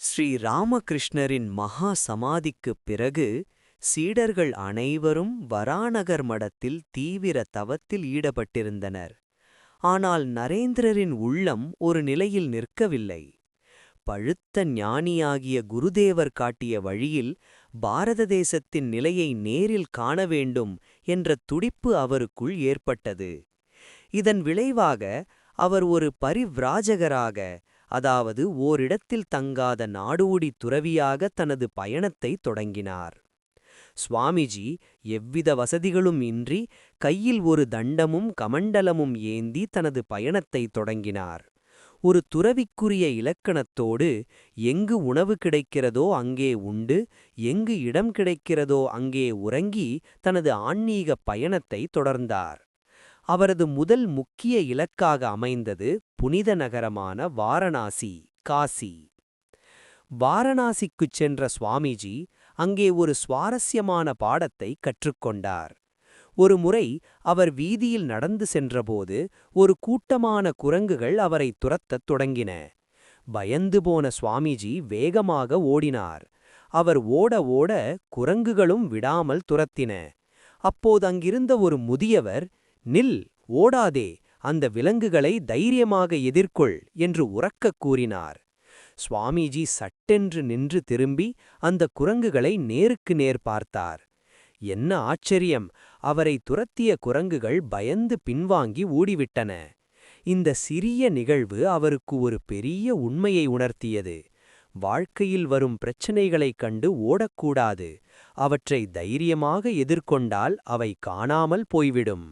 ஸ்ரீ ராமகிருஷ்ணரின் மகா சமாதிக்குப் பிறகு சீடர்கள் அனைவரும் வராநகர் மடத்தில் தீவிர தவத்தில் ஈடுபட்டிருந்தனர். ஆனால் நரேந்திரரின் உள்ளம் ஒரு நிலையில் நிற்கவில்லை. பழுத்த ஞானியாகிய குருதேவர் காட்டிய வழியில் பாரத தேசத்தின் நிலையை நேரில் காண வேண்டும் என்ற துடிப்பு அவருக்குள் ஏற்பட்டது. இதன் விளைவாக அவர் ஒரு பரிவ்ராஜகராக, அதாவது ஓரிடத்தில் தங்காத நாடோடி துறவியாக தனது பயணத்தைத் தொடங்கினார். சுவாமிஜி எவ்வித வசதிகளும் இன்றி கையில் ஒரு தண்டமும் கமண்டலமும் ஏந்தி தனது பயணத்தைத் தொடங்கினார். ஒரு துறவிக்குரிய இலக்கணத்தோடு எங்கு உணவு கிடைக்கிறதோ அங்கே உண்டு, எங்கு இடம் கிடைக்கிறதோ அங்கே உறங்கி தனது ஆன்மீக பயணத்தைத் தொடர்ந்தார். அவரது முதல் முக்கிய இலக்காக அமைந்தது புனித நகரமான வாரணாசி, காசி. வாரணாசிக்குச் சென்ற சுவாமிஜி அங்கே ஒரு சுவாரஸ்யமான பாடத்தை கற்றுக்கொண்டார். ஒருமுறை அவர் வீதியில் நடந்து சென்றபோது ஒரு கூட்டமான குரங்குகள் அவரை துரத்தத் தொடங்கின. பயந்து போன சுவாமிஜி வேகமாக ஓடினார். அவர் ஓட ஓட குரங்குகளும் விடாமல் துரத்தின. அப்போது அங்கிருந்த ஒரு முதியவர், "நில், ஓடாதே, அந்த விலங்குகளை தைரியமாக எதிர்கொள்" என்று உரக்கக் கூறினார். சுவாமிஜி சட்டென்று நின்று திரும்பி அந்த குரங்குகளை நேருக்கு நேர் பார்த்தார். என்ன ஆச்சரியம்! அவரை துரத்திய குரங்குகள் பயந்து பின்வாங்கி ஓடிவிட்டன. இந்த சிறிய நிகழ்வு அவருக்கு ஒரு பெரிய உண்மையை உணர்த்தியது. வாழ்க்கையில் வரும் பிரச்சனைகளைக் கண்டு ஓடக்கூடாது. அவற்றை தைரியமாக எதிர்கொண்டால் அவை காணாமல் போய்விடும்.